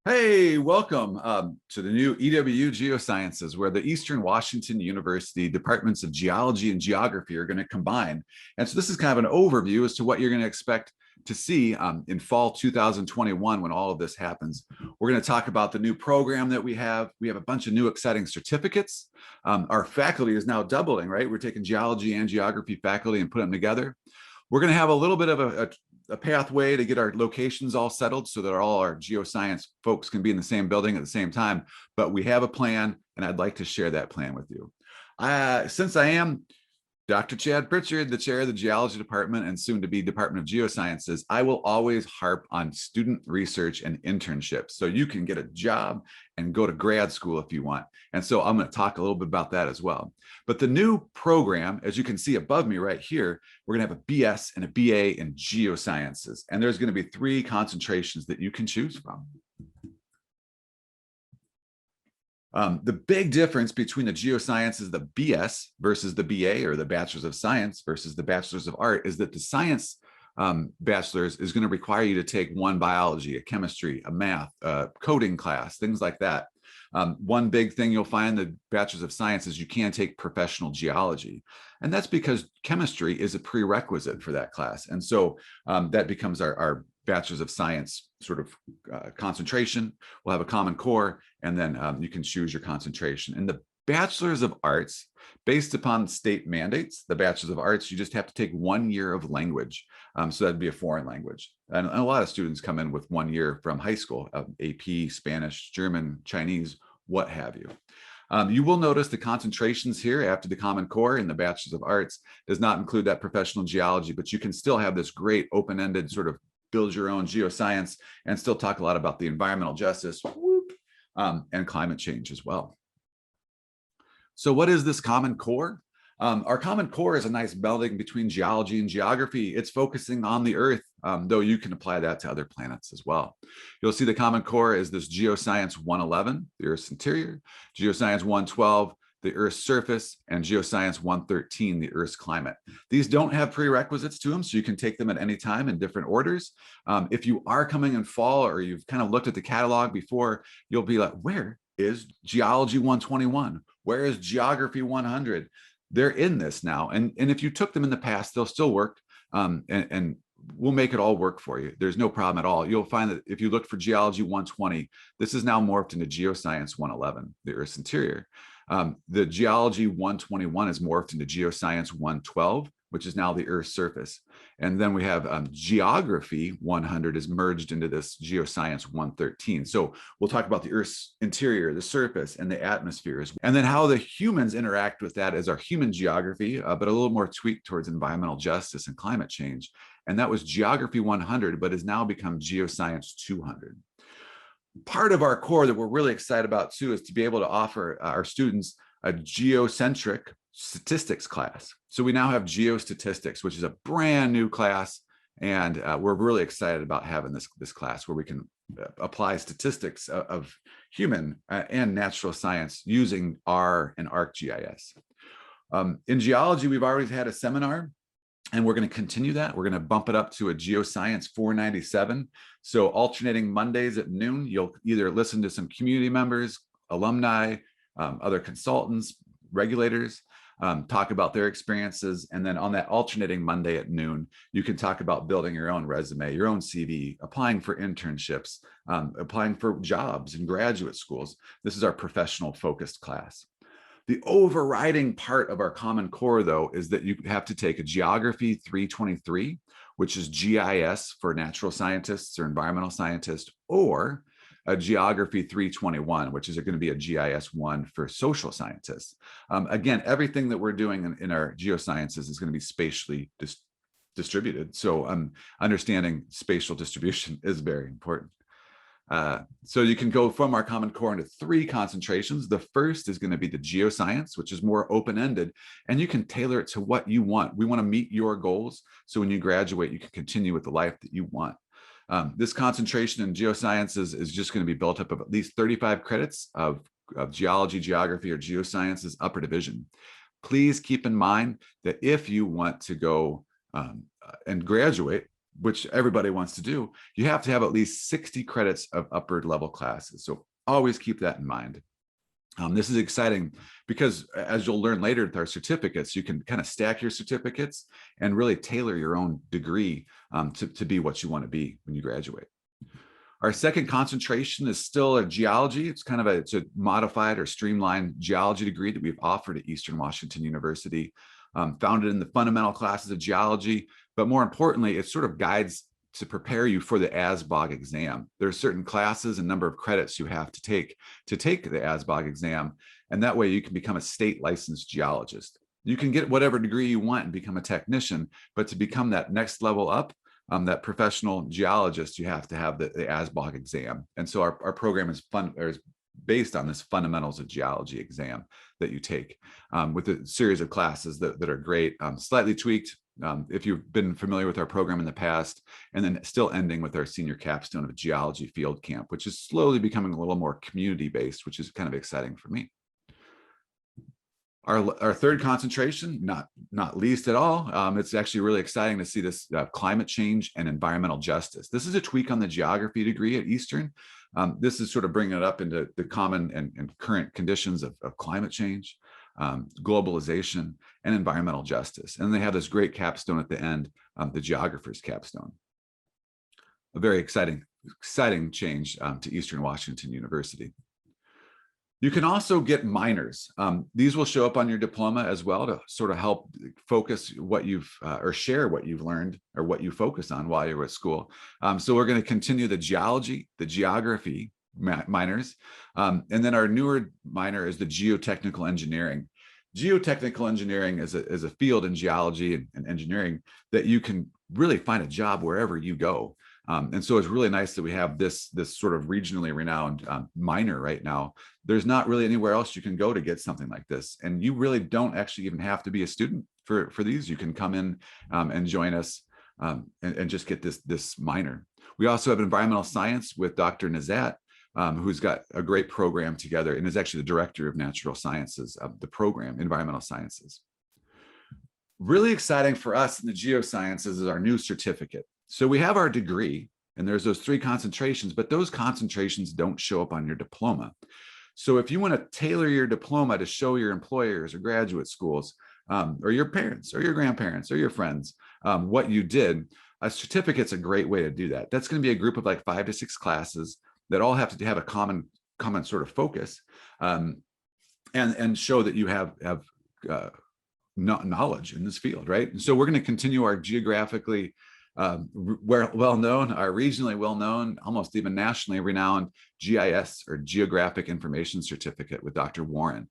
Hey, welcome to the new EWU Geosciences, where the Eastern Washington University Departments of Geology and Geography are going to combine. And so this is kind of an overview as to what you're going to expect to see in fall 2021 when all of this happens. We're going to talk about the new program that we have. We have a bunch of new exciting certificates. Our faculty is now doubling, right? We're taking geology and geography faculty and putting them together. We're going to have a little bit of a pathway to get our locations all settled so that all our geoscience folks can be in the same building at the same time. But we have a plan, and I'd like to share that plan with you. Since I am Dr. Chad Pritchard, the chair of the geology department and soon to be Department of Geosciences, I will always harp on student research and internships so you can get a job and go to grad school if you want. And so I'm going to talk a little bit about that as well. But the new program, as you can see above me right here, we're going to have a BS and a BA in geosciences. And there's going to be 3 concentrations that you can choose from. The big difference between the geosciences, the BS versus the BA, or the Bachelor's of Science versus the Bachelor's of Art, is that the science bachelor's is going to require you to take one biology, a chemistry, a math, a coding class, things like that. One big thing you'll find the Bachelor's of Science is you can't take professional geology. And that's because chemistry is a prerequisite for that class. And so that becomes our Bachelor's of Science sort of concentration. We'll have a common core, and then you can choose your concentration. And the Bachelor's of Arts, based upon state mandates, the Bachelor's of Arts, you just have to take 1 year of language. So that'd be a foreign language. And a lot of students come in with 1 year from high school, AP, Spanish, German, Chinese, what have you. You will notice the concentrations here after the Common Core in the Bachelor's of Arts does not include that professional geology, but you can still have this great open-ended sort of build your own geoscience and still talk a lot about the environmental justice and climate change as well. So what is this Common Core? Our Common Core is a nice melding between geology and geography. It's focusing on the Earth, though you can apply that to other planets as well. You'll see the Common Core is this Geoscience 111, the Earth's interior, Geoscience 112, the Earth's surface, and Geoscience 113, the Earth's climate. These don't have prerequisites to them, so you can take them at any time in different orders. If you are coming in fall or you've kind of looked at the catalog before, you'll be like, where is Geology 121? Where is Geography 100? They're in this now. And if you took them in the past, they'll still work. And we'll make it all work for you. There's no problem at all. You'll find that if you look for Geology 120, this is now morphed into Geoscience 111, the Earth's interior. The Geology 121 is morphed into Geoscience 112, which is now the Earth's surface. And then we have Geography 100 is merged into this Geoscience 113. So we'll talk about the Earth's interior, the surface, and the atmosphere. And then how the humans interact with that is our human geography, but a little more tweaked towards environmental justice and climate change. And that was Geography 100, but has now become Geoscience 200. Part of our core that we're really excited about too is to be able to offer our students a geocentric statistics class. So we now have geostatistics, which is a brand new class. And we're really excited about having this class where we can apply statistics of human and natural science using R and ArcGIS. In geology, we've already had a seminar, and we're going to continue that. We're going to bump it up to a Geoscience 497. So alternating Mondays at noon, you'll either listen to some community members, alumni, other consultants, regulators, talk about their experiences. And then on that alternating Monday at noon, you can talk about building your own resume, your own CV, applying for internships, applying for jobs in graduate schools. This is our professional focused class. The overriding part of our Common Core, though, is that you have to take a Geography 323, which is GIS for natural scientists or environmental scientists, or a Geography 321, which is going to be a GIS 1 for social scientists. Again, everything that we're doing in our geosciences is going to be spatially distributed. So understanding spatial distribution is very important. So you can go from our Common Core into 3 concentrations. The first is going to be the geoscience, which is more open-ended, and you can tailor it to what you want. We want to meet your goals, so when you graduate, you can continue with the life that you want. This concentration in geosciences is just going to be built up of at least 35 credits of geology, geography, or geosciences upper division. Please keep in mind that if you want to go and graduate which everybody wants to do, you have to have at least 60 credits of upper level classes. So always keep that in mind. This is exciting because, as you'll learn later with our certificates, you can kind of stack your certificates and really tailor your own degree to be what you want to be when you graduate. Our second concentration is still a geology. It's kind of it's a modified or streamlined geology degree that we've offered at Eastern Washington University, founded in the fundamental classes of geology, but more importantly, it sort of guides to prepare you for the ASBOG exam. There are certain classes and number of credits you have to take the ASBOG exam, and that way you can become a state licensed geologist. You can get whatever degree you want and become a technician, but to become that next level up, that professional geologist, you have to have the ASBOG exam. And so our program is based on this fundamentals of geology exam that you take with a series of classes that are great, slightly tweaked if you've been familiar with our program in the past, and then still ending with our senior capstone of a geology field camp, which is slowly becoming a little more community-based, which is kind of exciting for me. Our third concentration, not least at all, it's actually really exciting to see this climate change and environmental justice. This is a tweak on the geography degree at Eastern. This is sort of bringing it up into the common and current conditions of climate change, globalization, and environmental justice. And they have this great capstone at the end, the geographer's capstone. A very exciting change to Eastern Washington University. You can also get minors. These will show up on your diploma as well to sort of help focus what you've or share what you've learned or what you focus on while you're at school. So we're going to continue the geology, the geography minors, and then our newer minor is the geotechnical engineering. Geotechnical engineering is a field in geology and engineering that you can really find a job wherever you go. And so it's really nice that we have this sort of regionally renowned minor right now. There's not really anywhere else you can go to get something like this. And you really don't actually even have to be a student for these. You can come in and join us and just get this minor. We also have environmental science with Dr. Nazat, who's got a great program together and is actually the director of natural sciences of the program, environmental sciences. Really exciting for us in the geosciences is our new certificate. So we have our degree, and there's those 3 concentrations, but those concentrations don't show up on your diploma. So if you want to tailor your diploma to show your employers or graduate schools, or your parents or your grandparents or your friends what you did, a certificate's a great way to do that. That's going to be a group of like 5 to 6 classes that all have to have a common sort of focus, and show that you have knowledge in this field, right? And so we're going to continue our geographically well-known, our regionally well-known, almost even nationally renowned GIS or Geographic Information Certificate with Dr. Warren.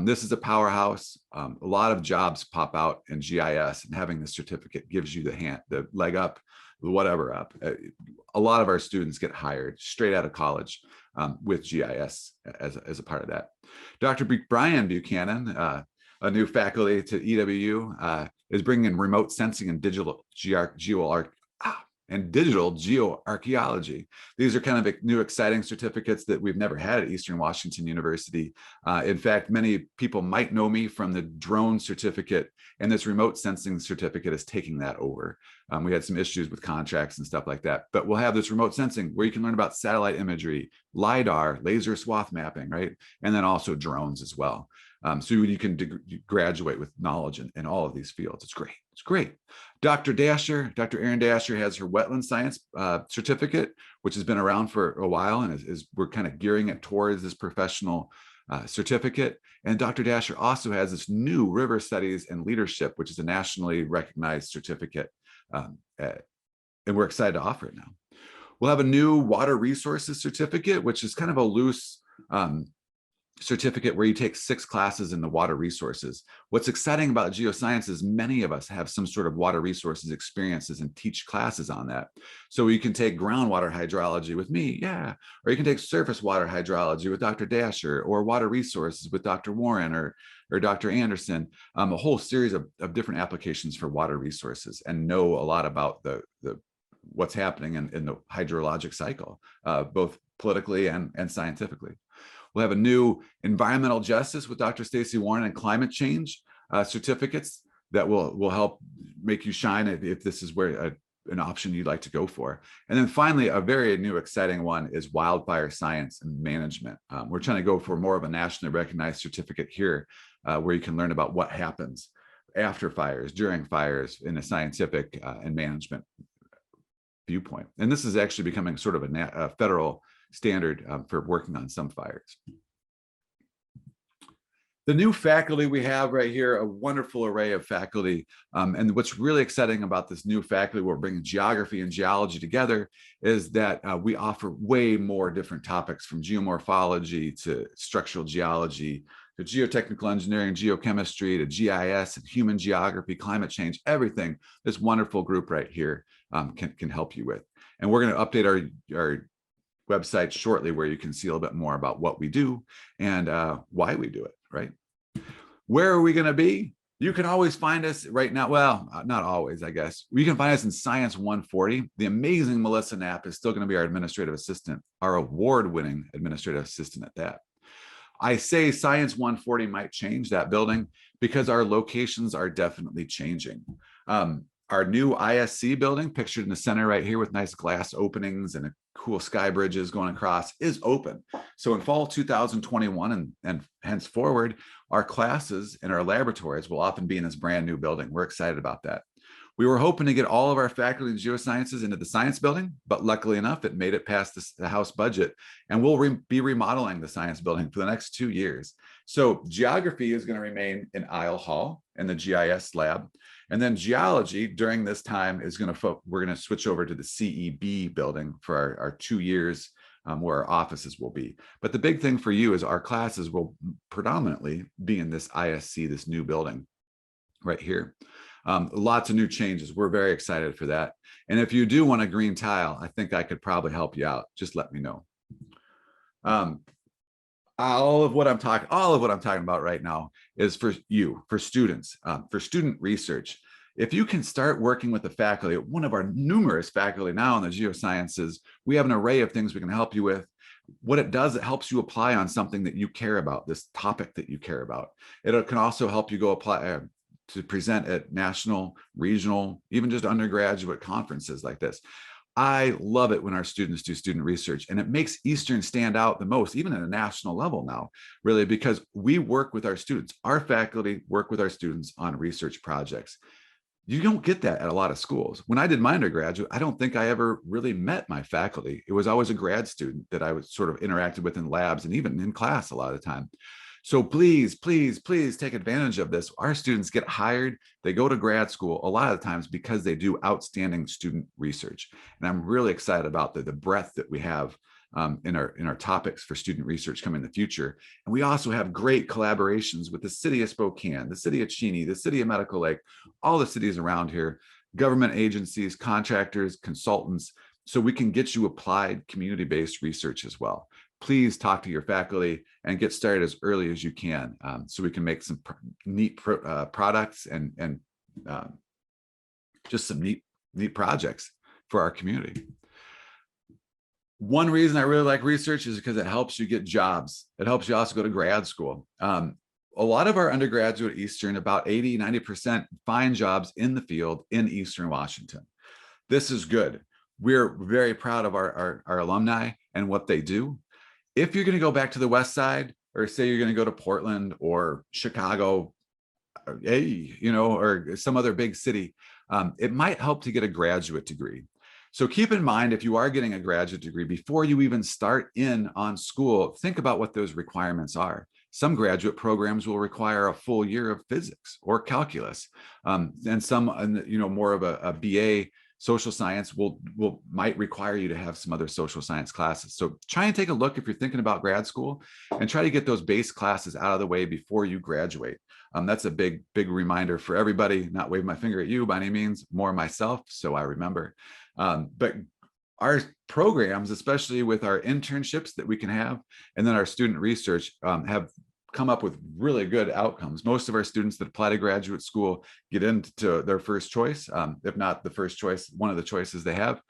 This is a powerhouse. A lot of jobs pop out in GIS, and having this certificate gives you the leg up, whatever up. A lot of our students get hired straight out of college with GIS as a part of that. Dr. Brian Buchanan, a new faculty to EWU, is bringing in remote sensing and digital geoarchaeology. These are kind of new exciting certificates that we've never had at Eastern Washington University. In fact, many people might know me from the drone certificate, and this remote sensing certificate is taking that over. We had some issues with contracts and stuff like that, but we'll have this remote sensing where you can learn about satellite imagery, LiDAR, laser swath mapping, right? And then also drones as well. So you can graduate with knowledge in all of these fields. It's great. It's great. Dr. Erin Dasher has her wetland science certificate, which has been around for a while, and we're kind of gearing it towards this professional certificate. And Dr. Dasher also has this new river studies and leadership, which is a nationally recognized certificate. And we're excited to offer it now. We'll have a new water resources certificate, which is kind of a loose certificate where you take 6 classes in the water resources. What's exciting about geoscience is many of us have some sort of water resources experiences and teach classes on that. So you can take groundwater hydrology with me, yeah, or you can take surface water hydrology with Dr. Dasher, or water resources with Dr. Warren or Dr. Anderson, a whole series of different applications for water resources, and know a lot about the what's happening in the hydrologic cycle, both politically and scientifically. We'll have a new environmental justice with Dr. Stacy Warren and climate change certificates that will help make you shine if this is where an option you'd like to go for. And then finally, a very new, exciting one is wildfire science and management. We're trying to go for more of a nationally recognized certificate here, where you can learn about what happens after fires, during fires, in a scientific and management viewpoint. And this is actually becoming sort of a federal standard for working on some fires. The new faculty we have right here, a wonderful array of faculty. And what's really exciting about this new faculty, we're bringing geography and geology together, is that we offer way more different topics, from geomorphology to structural geology, to geotechnical engineering, geochemistry, to GIS and human geography, climate change, everything this wonderful group right here can help you with. And we're going to update our website shortly, where you can see a little bit more about what we do and why we do it, right? Where are we going to be? You can always find us right now. Well, not always, I guess. You can find us in Science 140. The amazing Melissa Knapp is still going to be our administrative assistant, our award-winning administrative assistant at that. I say Science 140 might change that building because our locations are definitely changing. Our new ISC building, pictured in the center right here with nice glass openings and cool sky bridges going across, is open. So in fall 2021 and henceforward, our classes and our laboratories will often be in this brand new building. We're excited about that. We were hoping to get all of our faculty in geosciences into the science building, but luckily enough, it made it past the House budget, and we'll be remodeling the science building for the next 2 years. So geography is going to remain in Isle Hall in the GIS lab. And then geology during this time is we're going to switch over to the CEB building for our 2 years, where our offices will be. But the big thing for you is our classes will predominantly be in this ISC, this new building right here. Lots of new changes. We're very excited for that. And if you do want a green tile, I think I could probably help you out. Just let me know. All of what I'm talking about right now is for you, for students, for student research. If you can start working with the faculty, one of our numerous faculty now in the geosciences, we have an array of things we can help you with. What it does, it helps you apply on something that you care about, this topic that you care about. It can also help you go apply to present at national, regional, even just undergraduate conferences like this. I love it when our students do student research, and it makes Eastern stand out the most, even at a national level now, really, because we work with our students. Our faculty work with our students on research projects. You don't get that at a lot of schools. When I did my undergraduate, I don't think I ever really met my faculty. It was always a grad student that I was sort of interacted with in labs and even in class a lot of the time. So please, please, please take advantage of this. Our students get hired, they go to grad school a lot of times because they do outstanding student research. And I'm really excited about the breadth that we have in our topics for student research coming in the future. And we also have great collaborations with the city of Spokane, the city of Cheney, the city of Medical Lake, all the cities around here, government agencies, contractors, consultants, so we can get you applied community-based research as well. Please talk to your faculty and get started as early as you can, so we can make some neat products and just some neat projects for our community. One reason I really like research is because it helps you get jobs. It helps you also go to grad school. A lot of our undergraduate at Eastern, about 80–90%, find jobs in the field in Eastern Washington. This is good. We're very proud of our alumni and what they do. If you're going to go back to the West Side, or say you're going to go to Portland or Chicago, or some other big city, it might help to get a graduate degree. So keep in mind, if you are getting a graduate degree, before you even start in on school, think about what those requirements are. Some graduate programs will require a full year of physics or calculus, and some, more of a BA social science might require you to have some other social science classes. So try and take a look if you're thinking about grad school, and try to get those base classes out of the way before you graduate. That's a big reminder for everybody. Not waving my finger at you by any means, more myself, so I remember. But our programs, especially with our internships that we can have, and then our student research, have come up with really good outcomes. Most of our students that apply to graduate school get into their first choice, if not the first choice, one of the choices they have.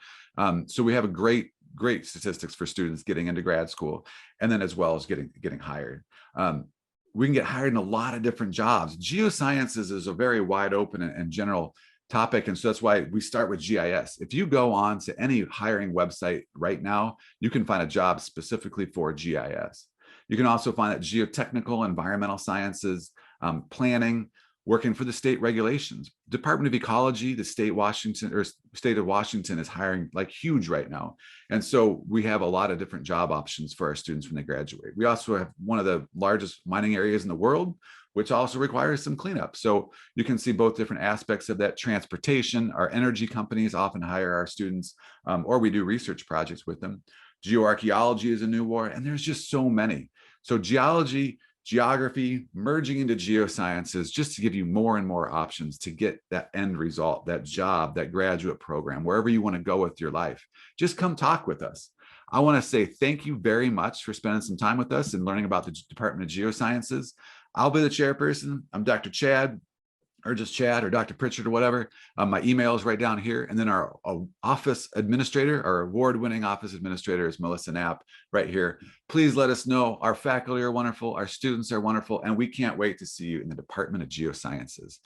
So we have a great statistics for students getting into grad school, and then as well as getting hired. We can get hired in a lot of different jobs. Geosciences is a very wide open and general topic. And so that's why we start with GIS. If you go on to any hiring website right now, you can find a job specifically for GIS. You can also find that geotechnical, environmental sciences, planning, working for the state regulations. Department of Ecology, the state of Washington is hiring like huge right now. And so we have a lot of different job options for our students when they graduate. We also have one of the largest mining areas in the world, which also requires some cleanup. So you can see both different aspects of that. Transportation, our energy companies often hire our students, or we do research projects with them. Geoarchaeology is a new war, and there's just so many. So geology, geography, merging into geosciences, just to give you more and more options to get that end result, that job, that graduate program, wherever you want to go with your life. Just come talk with us. I want to say thank you very much for spending some time with us and learning about the Department of Geosciences. I'll be the chairperson. I'm Dr. Chad, or just Chad or Dr. Pritchard or whatever. My email is right down here. And then our office administrator, our award-winning office administrator is Melissa Knapp right here. Please let us know. Our faculty are wonderful. Our students are wonderful. And we can't wait to see you in the Department of Geosciences.